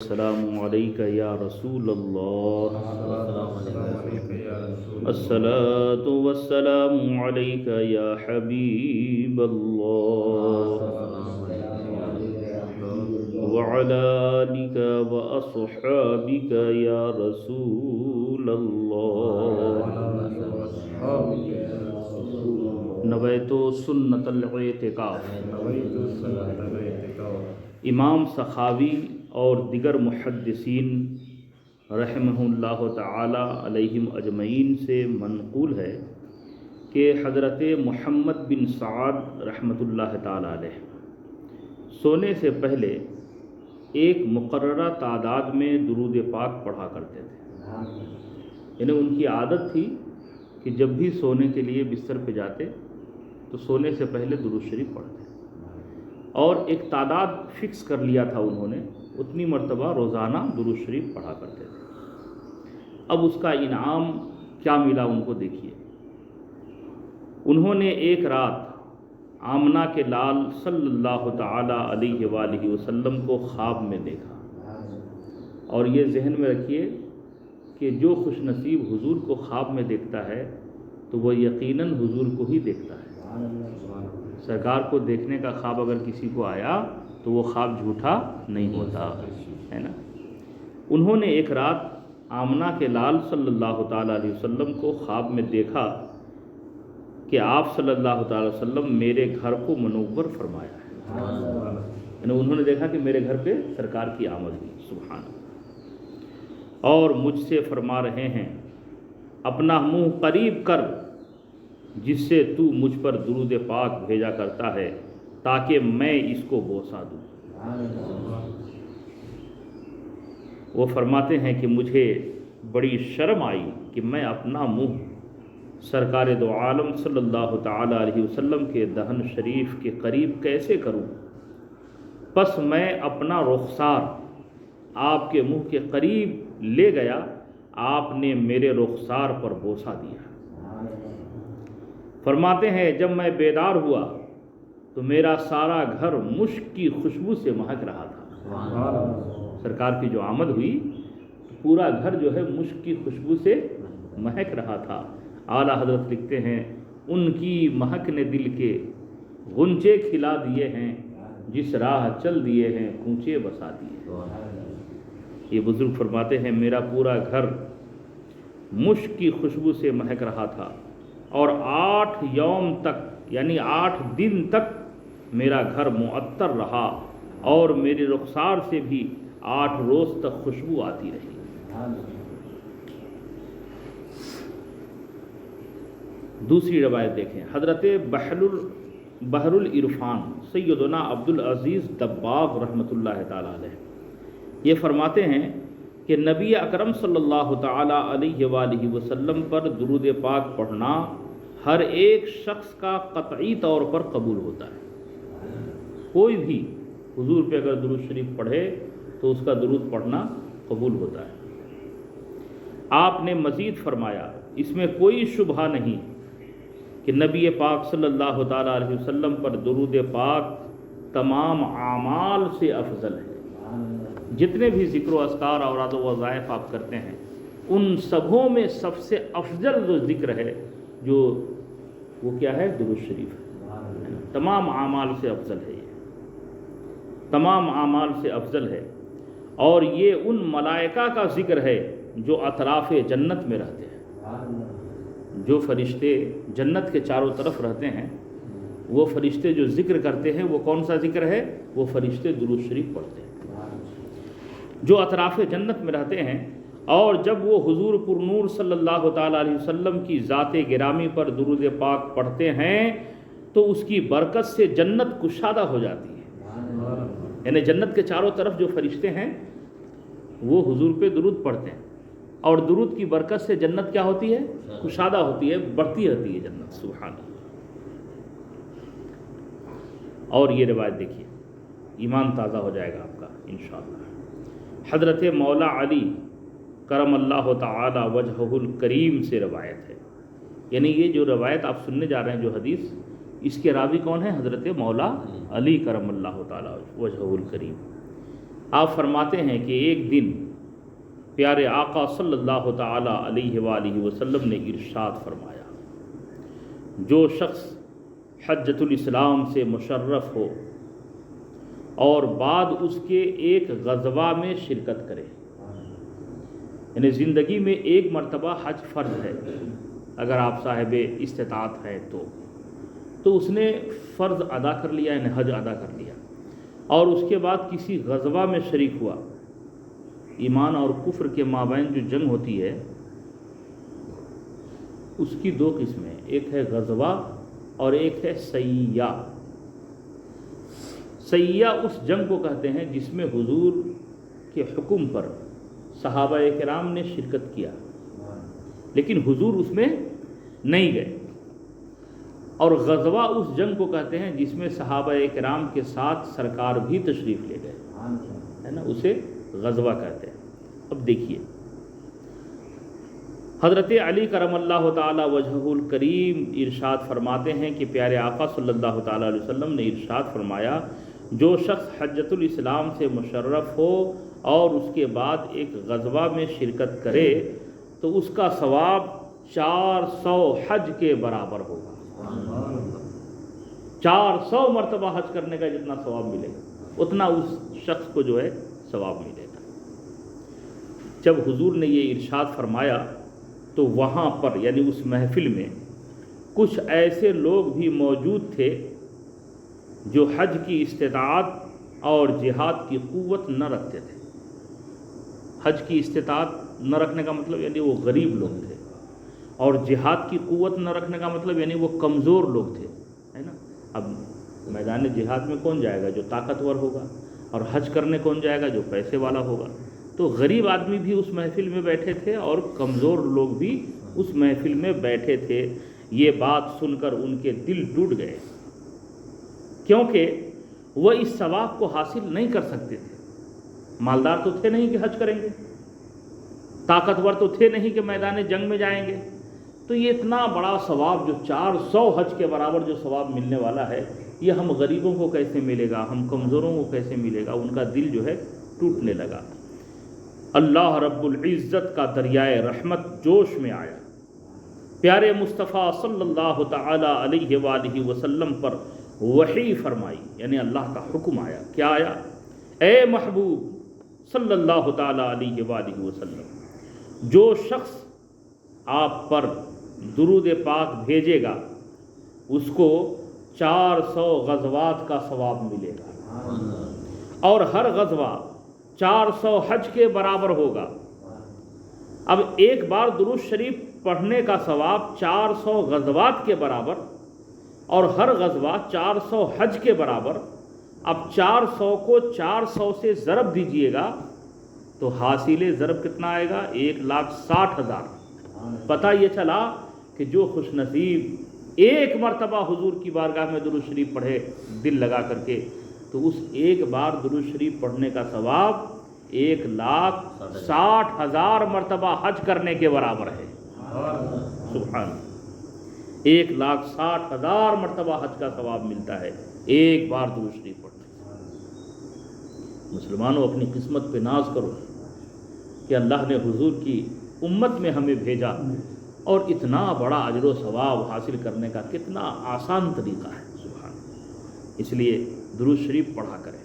السلام علیک یا رسول اللہ، الصلاۃ والسلام علیک یا حبیب اللہ، وعلی آلک واصحابک یا رسول اللہ۔ نویت سنت الاعتکاف۔ امام سخاوی اور دیگر محدثین رحمہ اللہ تعالی علیہم اجمعین سے منقول ہے کہ حضرت محمد بن سعد رحمۃ اللہ تعالی علیہ سونے سے پہلے ایک مقررہ تعداد میں درود پاک پڑھا کرتے تھے، یعنی ان کی عادت تھی کہ جب بھی سونے کے لیے بستر پہ جاتے تو سونے سے پہلے درود شریف پڑھتے، اور ایک تعداد فکس کر لیا تھا انہوں نے، اتنی مرتبہ روزانہ درود شریف پڑھا کرتے تھے۔ اب اس کا انعام کیا ملا ان کو دیکھیے۔ انہوں نے ایک رات آمنہ کے لال صلی اللہ تعالی علیہ وآلہ وسلم کو خواب میں دیکھا، اور یہ ذہن میں رکھیے کہ جو خوش نصیب حضور کو خواب میں دیکھتا ہے تو وہ یقیناً حضور کو ہی دیکھتا ہے۔ سرکار کو دیکھنے کا خواب اگر کسی کو آیا تو وہ خواب جھوٹا نہیں ہوتا ہے نا۔ انہوں نے ایک رات آمنہ کے لال صلی اللہ تعالی علیہ وسلم کو خواب میں دیکھا کہ آپ صلی اللہ تعالی وسلم میرے گھر کو منور فرمایا ہے، یعنی انہوں نے دیکھا کہ میرے گھر پہ سرکار کی آمد ہوئی، سبحان اللہ، اور مجھ سے فرما رہے ہیں اپنا منہ قریب کر جس سے تو مجھ پر درود پاک بھیجا کرتا ہے تاکہ میں اس کو بوسہ دوں۔ وہ فرماتے ہیں کہ مجھے بڑی شرم آئی کہ میں اپنا منہ سرکار دو عالم صلی اللہ تعالی علیہ وسلم کے دہن شریف کے قریب کیسے کروں، پس میں اپنا رخسار آپ کے منہ کے قریب لے گیا، آپ نے میرے رخسار پر بوسہ دیا۔ فرماتے ہیں جب میں بیدار ہوا تو میرا سارا گھر مشک کی خوشبو سے مہک رہا تھا۔ سرکار کی جو آمد ہوئی تو پورا گھر جو ہے مشک کی خوشبو سے مہک رہا تھا۔ اعلیٰ حضرت لکھتے ہیں ان کی مہک نے دل کے غنچے کھلا دیے ہیں، جس راہ چل دیے ہیں کونچے بسا دیے۔ یہ بزرگ فرماتے ہیں میرا پورا گھر مشک کی خوشبو سے مہک رہا تھا، اور 8 یوم تک یعنی 8 دن تک میرا گھر معطر رہا، اور میرے رخسار سے بھی 8 روز تک خوشبو آتی رہی۔ دوسری روایت دیکھیں، حضرت بحر العرفان سیدنا عبدالعزیز دباغ رحمۃ اللہ تعالی علیہ یہ فرماتے ہیں کہ نبی اکرم صلی اللہ تعالی علیہ وآلہ وسلم پر درود پاک پڑھنا ہر ایک شخص کا قطعی طور پر قبول ہوتا ہے۔ کوئی بھی حضور پہ اگر درود شریف پڑھے تو اس کا درود پڑھنا قبول ہوتا ہے۔ آپ نے مزید فرمایا اس میں کوئی شبہ نہیں کہ نبی پاک صلی اللہ تعالی علیہ وسلم پر درود پاک تمام اعمال سے افضل ہے۔ جتنے بھی ذکر و اذکار اوراد و وظائف آپ کرتے ہیں ان سبھوں میں سب سے افضل جو ذکر ہے جو وہ کیا ہے؟ درود شریف ہے۔ تمام اعمال سے افضل ہے، یہ تمام اعمال سے افضل ہے، اور یہ ان ملائکہ کا ذکر ہے جو اطراف جنت میں رہتے ہیں۔ جو فرشتے جنت کے چاروں طرف رہتے ہیں وہ فرشتے جو ذکر کرتے ہیں وہ کون سا ذکر ہے؟ وہ فرشتے درود شریف پڑھتے ہیں جو اطراف جنت میں رہتے ہیں، اور جب وہ حضور پر نور صلی اللہ تعالی علیہ وسلم کی ذات گرامی پر درود پاک پڑھتے ہیں تو اس کی برکت سے جنت کشادہ ہو جاتی ہے، یعنی جنت کے چاروں طرف جو فرشتے ہیں وہ حضور پہ درود پڑھتے ہیں، اور درود کی برکت سے جنت کیا ہوتی ہے؟ کشادہ ہوتی ہے، بڑھتی رہتی ہے جنت، سبحان اللہ۔ اور یہ روایت دیکھیے، ایمان تازہ ہو جائے گا آپ کا انشاءاللہ۔ حضرت مولا علی کرم اللہ تعالی وجہہ الکریم سے روایت ہے، یعنی یہ جو روایت آپ سننے جا رہے ہیں جو حدیث، اس کے راوی کون ہیں؟ حضرت مولا علی کرم اللہ تعالی وجہہ الکریم۔ آپ فرماتے ہیں کہ ایک دن پیارے آقا صلی اللہ تعالی علیہ وآلہ وسلم نے ارشاد فرمایا، جو شخص حجۃ الاسلام سے مشرف ہو اور بعد اس کے ایک غزوہ میں شرکت کرے، یعنی زندگی میں ایک مرتبہ حج فرض ہے، اگر آپ صاحب استطاعت ہیں تو اس نے فرض ادا کر لیا، یعنی حج ادا کر لیا، اور اس کے بعد کسی غزوہ میں شریک ہوا۔ ایمان اور کفر کے مابین جو جنگ ہوتی ہے اس کی دو قسمیں، ایک ہے غزوہ اور ایک ہے سیاح۔ سیاح اس جنگ کو کہتے ہیں جس میں حضور کے حکم پر صحابہ کرام نے شرکت کیا لیکن حضور اس میں نہیں گئے، اور غزوہ اس جنگ کو کہتے ہیں جس میں صحابہ کرام کے ساتھ سرکار بھی تشریف لے گئے، ہے نا، اسے غزوہ کہتے ہیں۔ اب دیکھیے حضرت علی کرم اللہ تعالی وجہہ الکریم ارشاد فرماتے ہیں کہ پیارے آقا صلی اللہ تعالی علیہ وسلم نے ارشاد فرمایا، جو شخص حجۃ الاسلام سے مشرف ہو اور اس کے بعد ایک غزوہ میں شرکت کرے تو اس کا ثواب 400 حج کے برابر ہوگا۔ 400 مرتبہ حج کرنے کا جتنا ثواب ملے گا اتنا اس شخص کو جو ہے ثواب ملے گا۔ جب حضور نے یہ ارشاد فرمایا تو وہاں پر یعنی اس محفل میں کچھ ایسے لوگ بھی موجود تھے جو حج کی استطاعت اور جہاد کی قوت نہ رکھتے تھے۔ حج کی استطاعت نہ رکھنے کا مطلب یعنی وہ غریب لوگ تھے، اور جہاد کی قوت نہ رکھنے کا مطلب یعنی وہ کمزور لوگ تھے، ہے نا۔ اب میدان جہاد میں کون جائے گا؟ جو طاقتور ہوگا، اور حج کرنے کون جائے گا؟ جو پیسے والا ہوگا۔ تو غریب آدمی بھی اس محفل میں بیٹھے تھے اور کمزور لوگ بھی اس محفل میں بیٹھے تھے۔ یہ بات سن کر ان کے دل ٹوٹ گئے، کیونکہ وہ اس ثواب کو حاصل نہیں کر سکتے تھے۔ مالدار تو تھے نہیں کہ حج کریں گے، طاقتور تو تھے نہیں کہ میدان جنگ میں جائیں گے، تو یہ اتنا بڑا ثواب جو 400 حج کے برابر جو ثواب ملنے والا ہے، یہ ہم غریبوں کو کیسے ملے گا، ہم کمزوروں کو کیسے ملے گا؟ ان کا دل جو ہے ٹوٹنے لگا۔ اللہ رب العزت کا دریائے رحمت جوش میں آیا، پیارے مصطفیٰ صلی اللہ تعالی علیہ وآلہ وسلم پر وحی فرمائی، یعنی اللہ کا حکم آیا۔ کیا آیا؟ اے محبوب صلی اللہ تعالی علیہ وآلہ وسلم، جو شخص آپ پر درود پاک بھیجے گا اس کو 400 غزوات کا ثواب ملے گا، اور ہر غزوہ 400 حج کے برابر ہوگا۔ اب ایک بار درود شریف پڑھنے کا ثواب 400 غزوات کے برابر، اور ہر غزوہ 400 حج کے برابر۔ اب 400 کو 400 سے ضرب دیجئے گا تو حاصل ضرب کتنا آئے گا؟ 1,60,000۔ پتہ یہ چلا کہ جو خوش نصیب ایک مرتبہ حضور کی بارگاہ میں درود شریف پڑھے دل لگا کر کے، تو اس ایک بار درود شریف پڑھنے کا ثواب 1,60,000 مرتبہ حج کرنے کے برابر ہے۔ سبحان، 1,60,000 مرتبہ حج کا ثواب ملتا ہے ایک بار درود شریف پڑھنے۔ مسلمانوں، اپنی قسمت پہ ناز کرو کہ اللہ نے حضور کی امت میں ہمیں بھیجا، اور اتنا بڑا اجر و ثواب حاصل کرنے کا کتنا آسان طریقہ ہے۔ سبحان، اس لیے درود شریف پڑھا کریں۔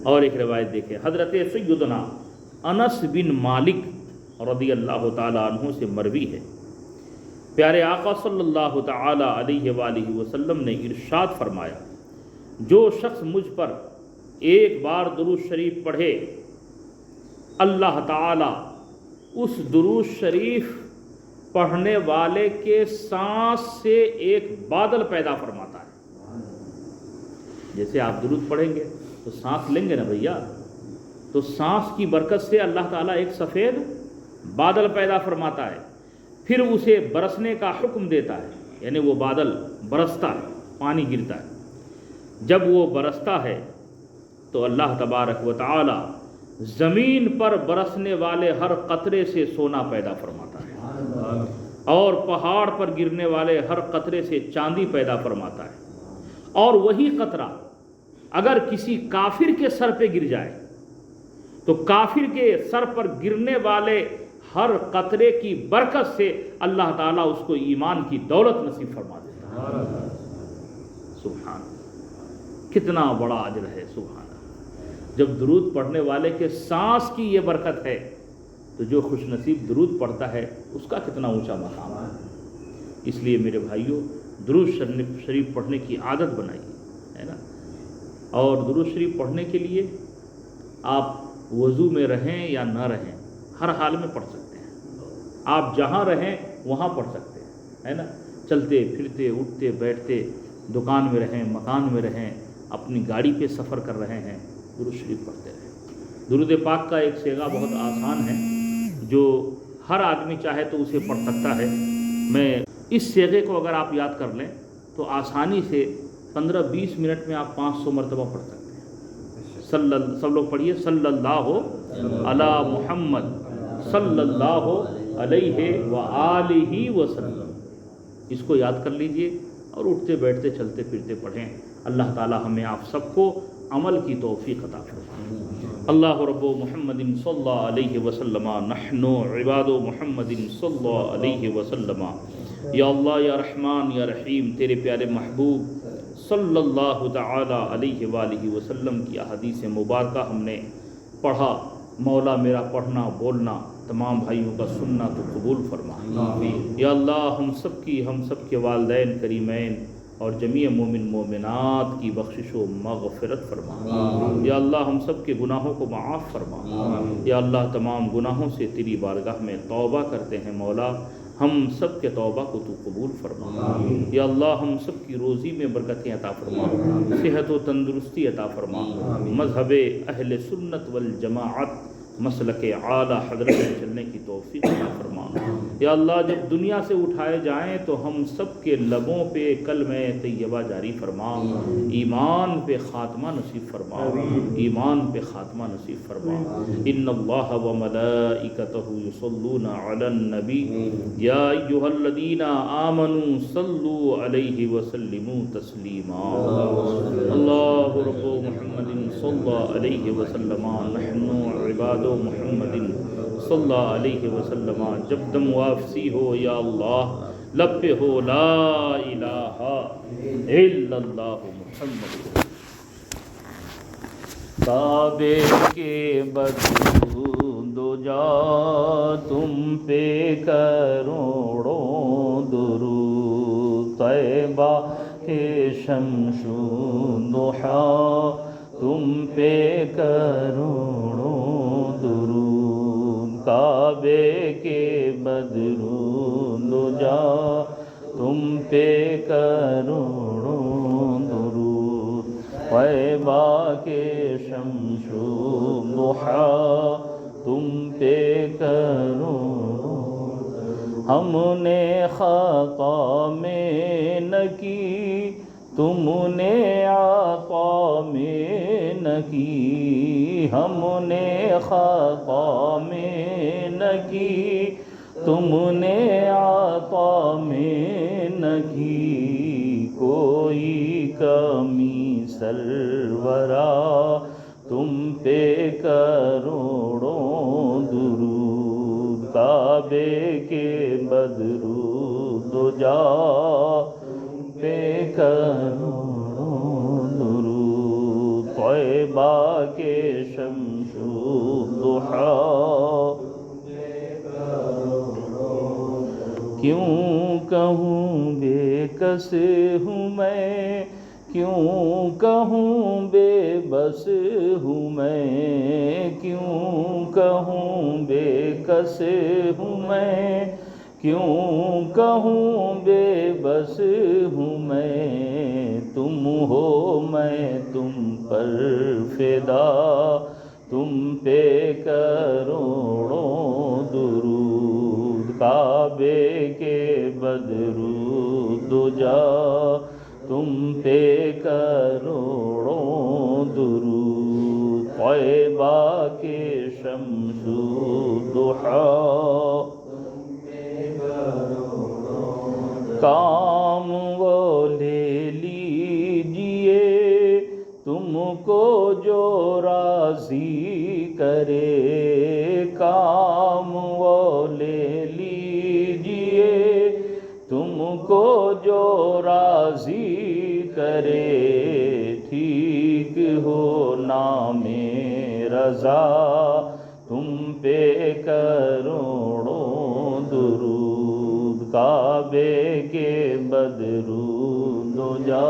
اور ایک روایت دیکھیں، حضرت سیدنا انس بن مالک رضی اللہ تعالی عنہ سے مروی ہے، پیارے آقا صلی اللہ تعالی علیہ وآلہ وسلم نے ارشاد فرمایا، جو شخص مجھ پر ایک بار درود شریف پڑھے، اللہ تعالی اس درود شریف پڑھنے والے کے سانس سے ایک بادل پیدا فرماتا ہے۔ جیسے آپ درود پڑھیں گے تو سانس لیں گے نا بھیا، تو سانس کی برکت سے اللہ تعالیٰ ایک سفید بادل پیدا فرماتا ہے، پھر اسے برسنے کا حکم دیتا ہے، یعنی وہ بادل برستا ہے، پانی گرتا ہے۔ جب وہ برستا ہے تو اللہ تبارک و تعالی زمین پر برسنے والے ہر قطرے سے سونا پیدا فرماتا ہے، اور پہاڑ پر گرنے والے ہر قطرے سے چاندی پیدا فرماتا ہے، اور وہی قطرہ اگر کسی کافر کے سر پہ گر جائے تو کافر کے سر پر گرنے والے ہر قطرے کی برکت سے اللہ تعالیٰ اس کو ایمان کی دولت نصیب فرما دیتا ہے۔ سبحان، کتنا بڑا اجر ہے، سبحان۔ جب درود پڑھنے والے کے سانس کی یہ برکت ہے تو جو خوش نصیب درود پڑھتا ہے اس کا کتنا اونچا مقام ہے۔ اس لیے میرے بھائیوں، درود شریف پڑھنے کی عادت بنائیے، ہے نا۔ اور درود شریف پڑھنے کے لیے آپ وضو میں رہیں یا نہ رہیں، ہر حال میں پڑھ سکتے ہیں۔ آپ جہاں رہیں وہاں پڑھ سکتے ہیں، ہے نا۔ چلتے پھرتے، اٹھتے بیٹھتے، دکان میں رہیں، مکان میں رہیں، اپنی گاڑی پہ سفر کر رہے ہیں، درود شریف پڑھتے رہیں۔ درود پاک کا ایک صیغہ بہت آسان ہے جو ہر آدمی چاہے تو اسے پڑھ سکتا ہے۔ میں اس صیغے کو اگر آپ یاد کر لیں تو آسانی سے 15-20 منٹ میں آپ 500 مرتبہ پڑھ سکتے ہیں۔ سب لوگ پڑھیے، صلی اللہ علی محمد صلی اللہ علیہ وآلہ وسلم۔ اس کو یاد کر لیجئے اور اٹھتے بیٹھتے چلتے پھرتے پڑھیں۔ اللہ تعالی ہمیں آپ سب کو عمل کی توفیق عطا فرمائے۔ اللہ رب محمد صلی اللہ علیہ وسلم، نحن عباد محمد صلی اللہ علیہ وسلم۔ یا اللہ، یا رحمان، یا رحیم، تیرے پیارے محبوب صلی اللہ تعالی علیہ وآلہ وسلم کی احادیث مبارکہ ہم نے پڑھا۔ مولا میرا پڑھنا بولنا تمام بھائیوں کا سننا تو قبول فرما۔ یا اللہ، ہم سب کے والدین کریمین اور جمیع مومن مومنات کی بخشش و مغفرت فرما۔ یا اللہ، ہم سب کے گناہوں کو معاف فرما۔ یا اللہ، تمام گناہوں سے تیری بارگاہ میں توبہ کرتے ہیں مولا، ہم سب کے توبہ کو تو قبول فرما۔ یا اللہ، ہم سب کی روزی میں برکتیں عطا فرما، صحت و تندرستی عطا فرما، مذہب اہل سنت والجماعت مسلک اعلیٰ حضرت میں چلنے کی توفیق عطا فرما۔ یا اللہ، جب دنیا سے اٹھائے جائیں تو ہم سب کے لبوں پہ کلمہ طیبہ جاری فرما، ایمان پہ خاتمہ نصیب فرما، ایمان پہ خاتمہ نصیب فرما۔ ان اللہ و ملائکتہ یصلون علی النبی یا ایھا الذین آمنوا صلوا علیہ وسلموا تسلیما۔ اللہ رب محمد صلی اللہ علیہ وسلم، نحن عباد محمد صلی اللہ علیہ وسلم۔ جب دم واپسی ہو یا اللہ، لب پہ ہو لا الہ الا اللہ محمد۔ کعبے کے بدرود و جا تم پہ کروڑوں درود، طیبہ کے شمس و ضحیٰ تم پہ کروڑوں درود، کعبے کے بدرود و جا تم پہ کروڑوں درود، طیبہ کے شمس و ضحیٰ تم پہ کروڑوں۔ ہم نے خطا میں نہ کی، تم نے عطا میں نہ کی، ہم نے خطا میں نہ کی، تم نے عطا میں نہ کی، کوئی کمی سرورا تم پہ کروڑوں درود، کعبے کے بدرود و جا پہ کروڑوں درود، طیبہ کے شمس و ضحیٰ۔ کیوں کہوں بے کس ہوں میں، کیوں کہوں بے بس ہوں میں، کیوں کہوں بے کس ہوں میں، کیوں کہوں بے بس ہوں میں، تم ہو میں تم پر فدا، تم پہ کروڑوں درود، کعبے کے بدرود و جا تم پہ کروڑوں درود، طیبہ کے شمس و ضحیٰ۔ کام وہ لے لیجئے تم راضی کرے کام وہ لے لیجئے، تم کو جو راضی کرے، ٹھیک ہو نام رضا تم پہ کروڑوں درود، کعبے کے بدرود و جا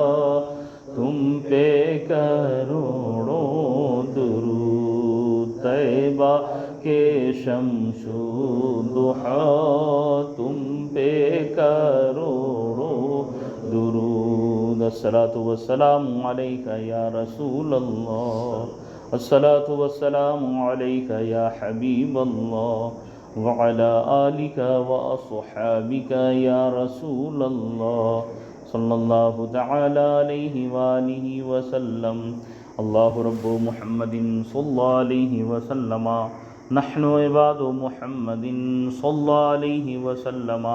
تم پہ کروڑوں درود، طیبہ کے شمس و ضحیٰ تم پہ کروڑوں درود۔ الصلاۃ والسلام علیک یا رسول اللہ، الصلاۃ والسلام علیک یا حبیب اللہ، وعلی آلک واصحابک یا رسول اللہ، صلی اللہ تعالی علیہ وآلہ وسلم۔ اللہ رب محمد صلی اللہ علیہ وسلم، نحن عباد محمد صلی اللہ علیہ وسلم،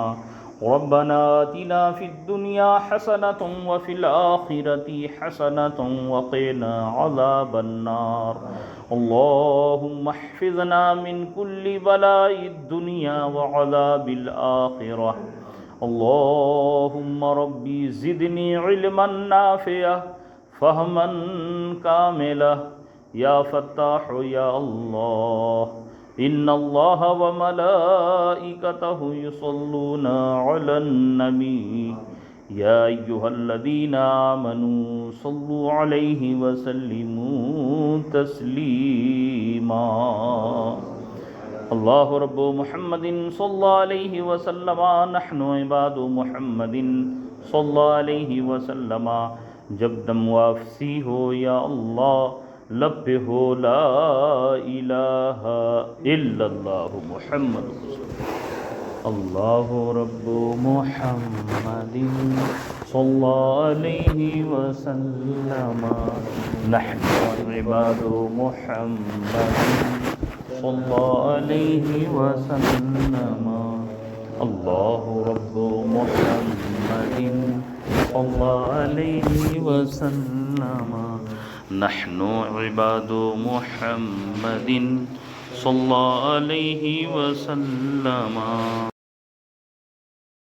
ربنا آتنا فی الدنیا حسنۃ وفی الآخرۃ حسنۃ وقنا عذاب النار، اللہم احفظنا من کل بلاء الدنیا وعذاب الآخرہ، اللہم ربی زدنی علما نافعا فہما کاملا، یا فتاح یا اللہ، ان اللہ وملائکتہ یصلون علی النبی، یا ایہا الذین آمنوا صلوا علیہ وسلموا تسلیما۔ اللہ رب محمد صلی اللہ علیہ وسلم، نحن عباد محمد صلی اللہ علیہ وسلم، جب دم واپسی ہو یا اللہ، لب پہ ہو لا الہ الا اللہ محمد رسول اللہ، رب محمد صلی اللہ علیہ وسلم، نحن عباد محمد صلی اللہ علیہ وسلم، اللہ رب محمد صلی اللہ علیہ وسلم، نحن عباد محمد صلی اللہ علیہ وسلم۔